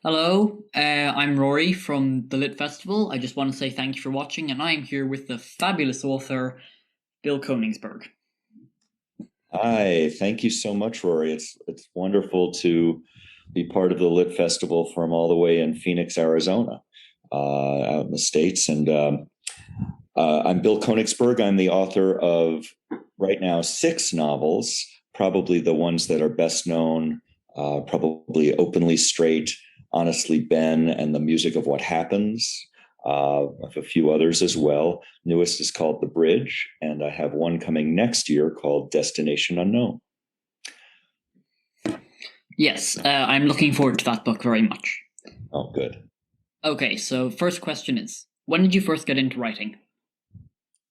Hello, I'm Rory from the Lit Festival. I just want to say thank you for watching, and I'm here with the fabulous author, Bill Koningsberg. Hi, thank you so much, Rory. It's wonderful to be part of the Lit Festival from all the way in Phoenix, Arizona, out in the States. And I'm Bill Konigsberg. I'm the author of right now six novels, probably the ones that are best known, probably Openly Straight, Honestly Ben, and The Music of What Happens. Of a few others as well. Newest is called The Bridge, and I have one coming next year called Destination Unknown. Yes, I'm looking forward to that book very much. Oh, good. Okay, so first question is, when did you first get into writing?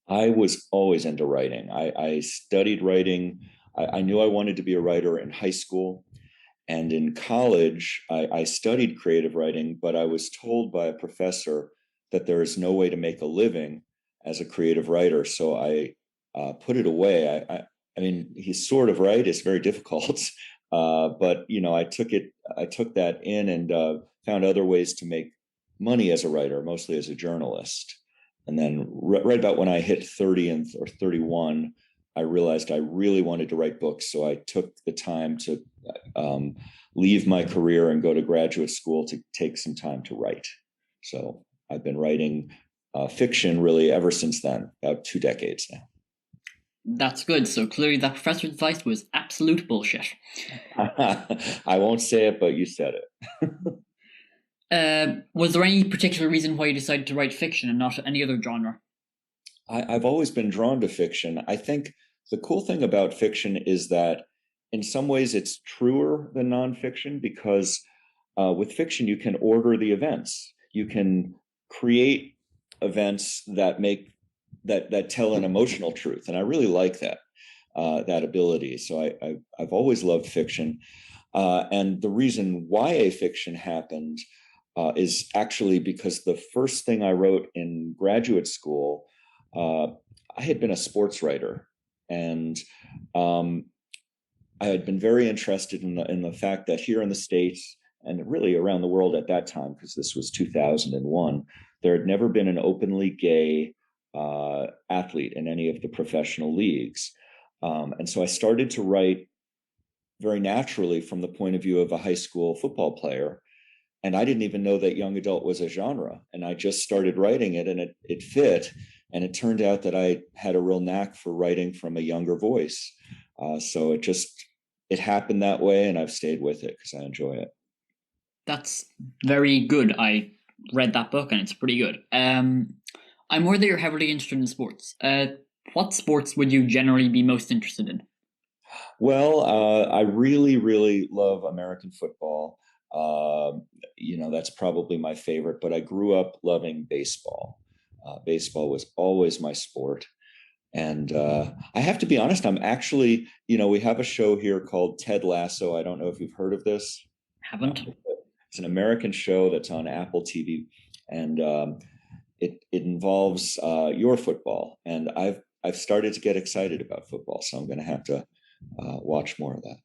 I was always into writing. I studied writing. I knew I wanted to be a writer in high school. And in college, I studied creative writing, but I was told by a professor that there is no way to make a living as a creative writer. So I put it away. I mean, he's sort of right. It's very difficult, but I took that in and found other ways to make money as a writer, mostly as a journalist. And then right about when I hit 30 or 31, I realized I really wanted to write books. So I took the time to leave my career and go to graduate school to take some time to write. So I've been writing fiction really ever since then, about 2 decades now. That's good. So clearly that professor's advice was absolute bullshit. I won't say it, but you said it. Was there any particular reason why you decided to write fiction and not any other genre? I've always been drawn to fiction. I think the cool thing about fiction is that in some ways it's truer than nonfiction because with fiction you can order the events. You can create events that tell an emotional truth, and I really like that ability. So I've always loved fiction, and the reason YA fiction happened is actually because the first thing I wrote in graduate school. I had been a sports writer, and I had been very interested in the fact that here in the States and really around the world at that time, because this was 2001, there had never been an openly gay athlete in any of the professional leagues. And so I started to write very naturally from the point of view of a high school football player. And I didn't even know that young adult was a genre. And I just started writing it, and it fit. And it turned out that I had a real knack for writing from a younger voice. So it happened that way, and I've stayed with it because I enjoy it. That's very good. I read that book and it's pretty good. I'm aware that you're heavily interested in sports. What sports would you generally be most interested in? Well, I really, really love American football. That's probably my favorite, but I grew up loving baseball. Baseball was always my sport. And I have to be honest, I'm actually, we have a show here called Ted Lasso. I don't know if you've heard of this. Haven't. It's an American show that's on Apple TV, and it involves your football. And I've started to get excited about football, so I'm going to have to watch more of that.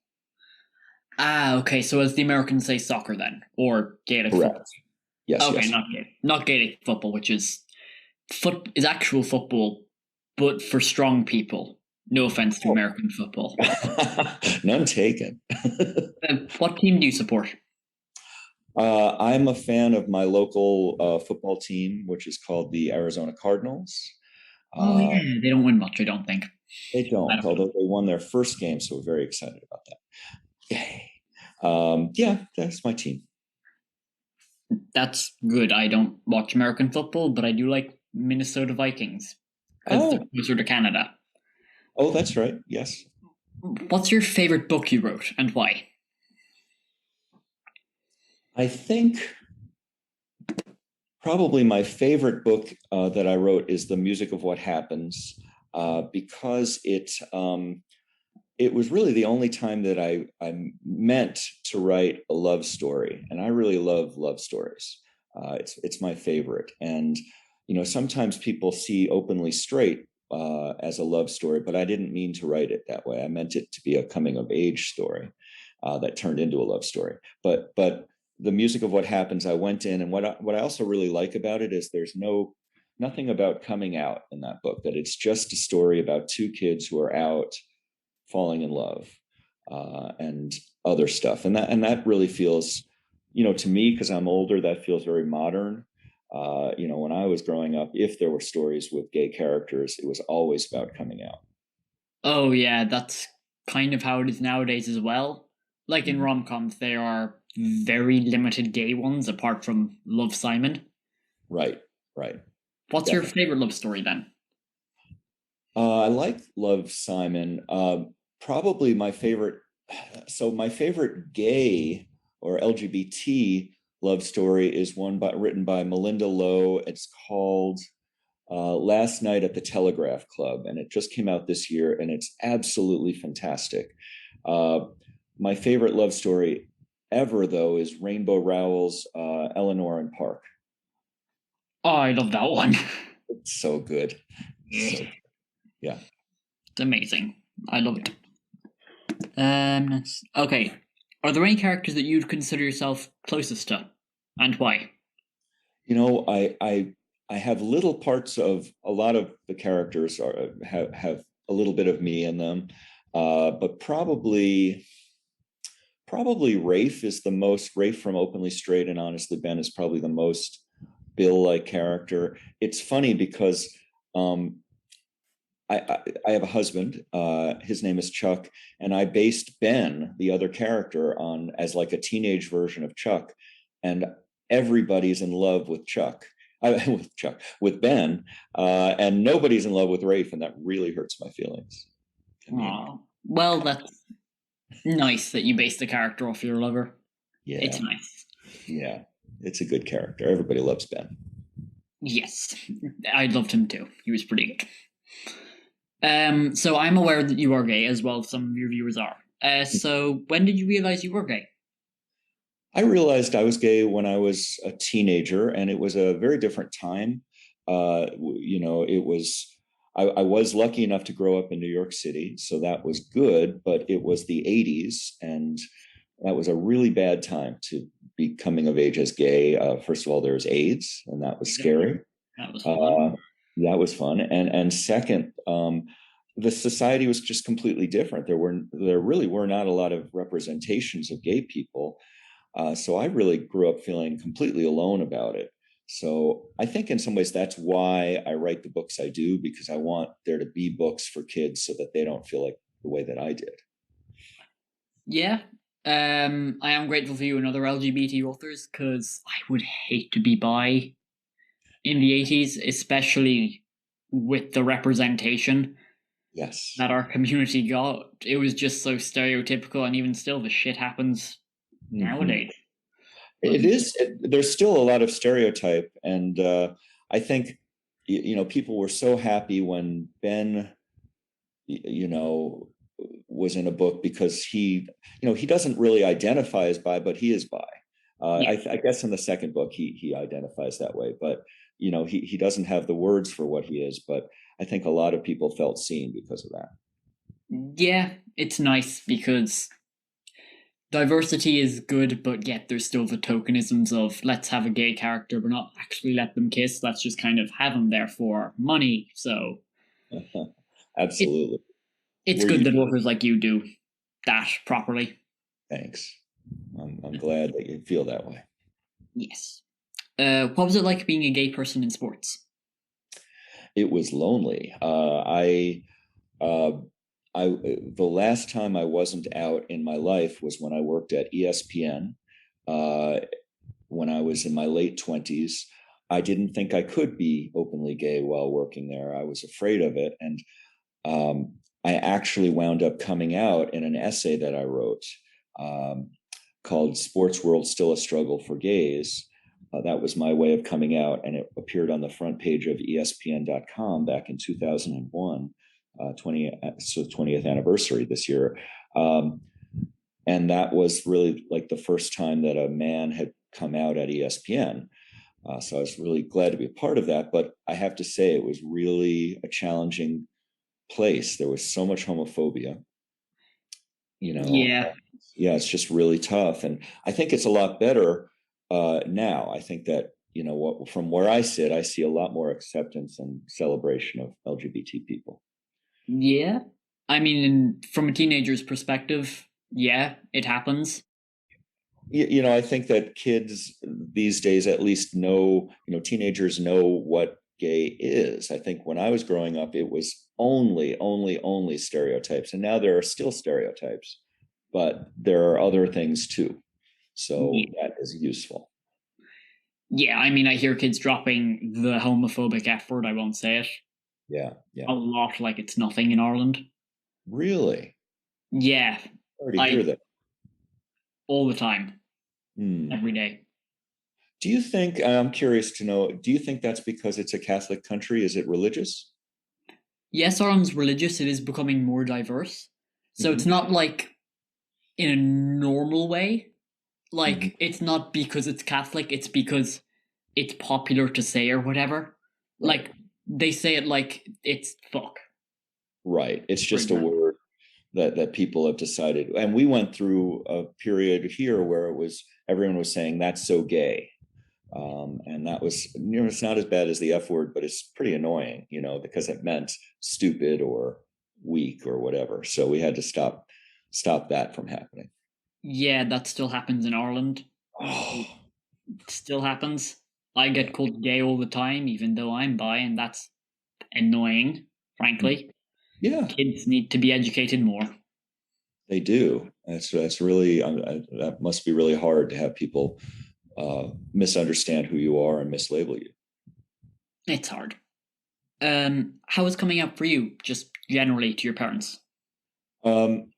Ah, okay. So as the Americans say, soccer then, or Gaelic Correct. football. Yes. Okay, Yes. not Gaelic football, which is actual football, but for strong people. No offense to American football. None taken. What team do you support? I'm a fan of my local football team, which is called the Arizona Cardinals. Oh yeah, they don't win much, I don't think. They don't, although they won their first game, so we're very excited about that. Yay. Yeah, that's my team. That's good. I don't watch American football, but I do like Minnesota Vikings because they're closer to Canada. Oh, that's right. Yes. What's your favorite book you wrote and why? I think probably my favorite book that I wrote is The Music of What Happens, because it was really the only time that I meant to write a love story. And I really love love stories. It's my favorite. And, sometimes people see Openly Straight as a love story, but I didn't mean to write it that way. I meant it to be a coming of age story that turned into a love story. But the music of what happens, I went in, and what I also really like about it is there's nothing about coming out in that book, that it's just a story about two kids who are out falling in love, and other stuff. And that really feels, to me, because I'm older, that feels very modern. When I was growing up, if there were stories with gay characters, it was always about coming out. Oh yeah, that's kind of how it is nowadays as well. Like in Mhm. rom-coms, there are very limited gay ones apart from Love, Simon. Right, right. What's your Definitely. favorite love story then? I like Love, Simon. Probably my favorite. So my favorite gay or LGBT love story is one written by Melinda Lowe. It's called Last Night at the Telegraph Club, and it just came out this year, and it's absolutely fantastic. Uh, my favorite love story ever, though, is Rainbow Rowell's Eleanor and Park. Oh, I love that one. It's so good. Yeah. So, yeah. It's amazing. I love it. Okay. Are there any characters that you'd consider yourself closest to, and why? I have little parts of a lot of the characters have a little bit of me in them, but probably Rafe is the most. Rafe from Openly Straight and Honestly Ben is probably the most Bill-like character. It's funny because um, I have a husband. His name is Chuck, and I based Ben, the other character, on as like a teenage version of Chuck, and everybody's in love with Chuck. With Ben, and nobody's in love with Rafe, and that really hurts my feelings. I mean, Aw. Well, that's nice that you based the character off your lover. It's yeah, nice. yeah, it's a good character. Everybody loves Ben. Yes, I loved him too. He was pretty good. So I'm aware that you are gay, as well as some of your viewers are. So when did you realize you were gay? I realized I was gay when I was a teenager, and it was a very different time. It was. I was lucky enough to grow up in New York City, so that was good. But it was the '80s, and that was a really bad time to be coming of age as gay. First of all, there was AIDS, and that was scary. That was fun. Uh, that was fun, and second, the society was just completely different. There really were not a lot of representations of gay people, so I really grew up feeling completely alone about it. So I think in some ways that's why I write the books I do, because I want there to be books for kids so that they don't feel like the way that I did. Yeah. I am grateful for you and other LGBT authors, because I would hate to be bi in the 80s, especially with the representation Yes. that our community got. It was just so stereotypical, and even still, the shit happens nowadays. It is. There's still a lot of stereotype, and I think people were so happy when Ben, was in a book, because he doesn't really identify as bi, but he is bi. Yeah. I guess in the second book he identifies that way, but he doesn't have the words for what he is. But I think a lot of people felt seen because of that. Yeah, it's nice because diversity is good, but yet there's still the tokenisms of let's have a gay character but not actually let them kiss. Let's just kind of have them there for money. So it, Absolutely. it's Were good you? that authors like you do that properly. Thanks. I'm glad that you feel that way. Yes. What was it like being a gay person in sports? It was lonely. Uh, the last time I wasn't out in my life was when I worked at ESPN. When I was in my late 20s, I didn't think I could be openly gay while working there. I was afraid of it, and I actually wound up coming out in an essay that I wrote, called "Sports World Still a Struggle for Gays." That was my way of coming out, and it appeared on the front page of ESPN.com back in 2001. 20th anniversary this year, and that was really like the first time that a man had come out at ESPN. So I was really glad to be a part of that. But I have to say, it was really a challenging place. There was so much homophobia. Yeah. Yeah, it's just really tough. And I think it's a lot better now. I think that, from where I sit, I see a lot more acceptance and celebration of LGBT people. Yeah. I mean, from a teenager's perspective, yeah, it happens. I think that kids these days at least know, teenagers know what gay is. I think when I was growing up, it was only stereotypes. And now there are still stereotypes, but there are other things too. So that is useful. Yeah, I mean, I hear kids dropping the homophobic F word, I won't say it, Yeah. a lot like it's nothing in Ireland. Really? Yeah, I already hear that. all the time, every day. Do you think, I'm curious to know, do you think that's because it's a Catholic country? Is it religious? Yes, Ireland's religious. It is becoming more diverse. So it's not like in a normal way. Like, it's not because it's Catholic, it's because it's popular to say or whatever. Right. Like, they say it like it's fuck. Right. It's just a word that people have decided. And we went through a period here where everyone was saying that's so gay. And that was, it's not as bad as the F word, but it's pretty annoying, because it meant stupid or weak or whatever. So we had to stop that from happening. Yeah, that still happens in Ireland. Oh. It still happens. I get called gay all the time, even though I'm bi, and that's annoying, frankly. Yeah. Kids need to be educated more. They do. That's really, that must be really hard to have people misunderstand who you are and mislabel you. It's hard. How was coming out for you, just generally to your parents?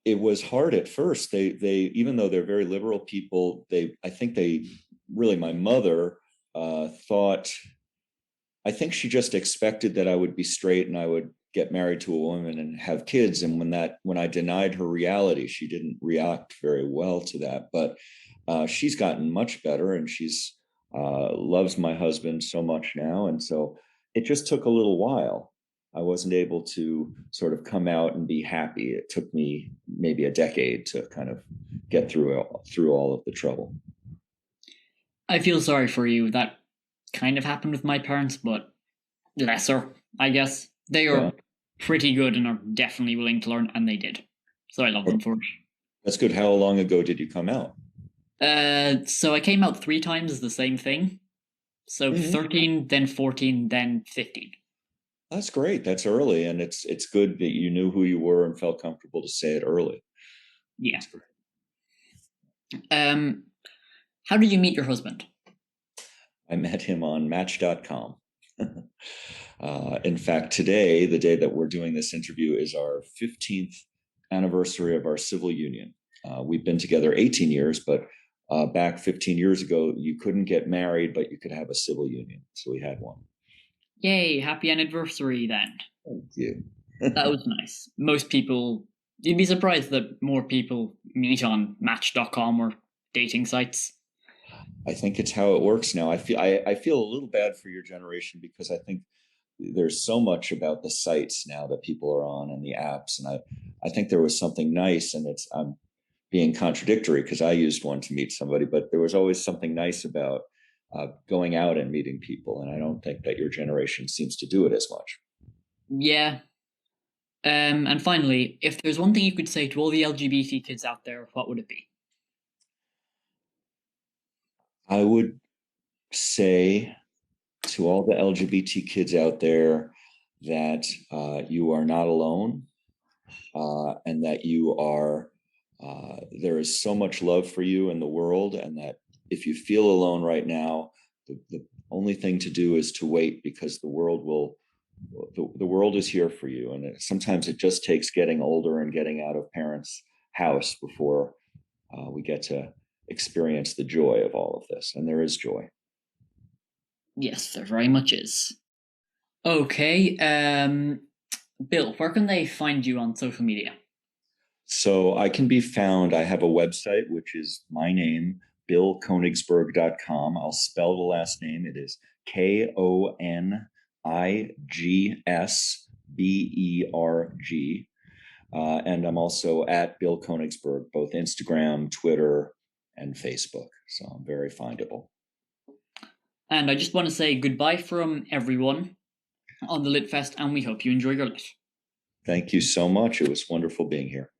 It was hard at first. They even though they're very liberal people, I think my mother thought, I think she just expected that I would be straight and I would get married to a woman and have kids. And when I denied her reality, she didn't react very well to that. But she's gotten much better, and she's loves my husband so much now. And so it just took a little while. I wasn't able to sort of come out and be happy. It took me maybe a decade to kind of get through all of the trouble. I feel sorry for you. That kind of happened with my parents, but lesser, I guess. They are pretty good and are definitely willing to learn, and they did. So I love them for it. That's good. How long ago did you come out? So I came out 3 times as the same thing. So 13, then 14, then 15. That's great. That's early, and it's good that you knew who you were and felt comfortable to say it early. Yeah. How did you meet your husband? I met him on Match.com. In fact, today, the day that we're doing this interview, is our 15th anniversary of our civil union. We've been together 18 years, but back 15 years ago, you couldn't get married, but you could have a civil union. So we had one. Yay, happy anniversary then. Thank you. That was nice. Most people, you'd be surprised that more people meet on Match.com or dating sites. I think it's how it works now. I feel a little bad for your generation, because I think there's so much about the sites now that people are on and the apps. And I think there was something nice, and I'm being contradictory because I used one to meet somebody, but there was always something nice about going out and meeting people. And I don't think that your generation seems to do it as much. Yeah. And finally, if there's one thing you could say to all the LGBT kids out there, what would it be? I would say to all the LGBT kids out there that you are not alone, and that you are, there is so much love for you in the world, and that if you feel alone right now, the only thing to do is to wait, because the world is here for you. And sometimes it just takes getting older and getting out of parents' house before we get to experience the joy of all of this. And there is joy. Yes, there very much is. Okay, Bill, where can they find you on social media? So I can be found, I have a website, which is my name, billkonigsberg.com. I'll spell the last name. It is Konigsberg. And I'm also at Bill Konigsberg, both Instagram, Twitter, and Facebook. So I'm very findable. And I just want to say goodbye from everyone on the Lit Fest, and we hope you enjoy your lit. Thank you so much. It was wonderful being here.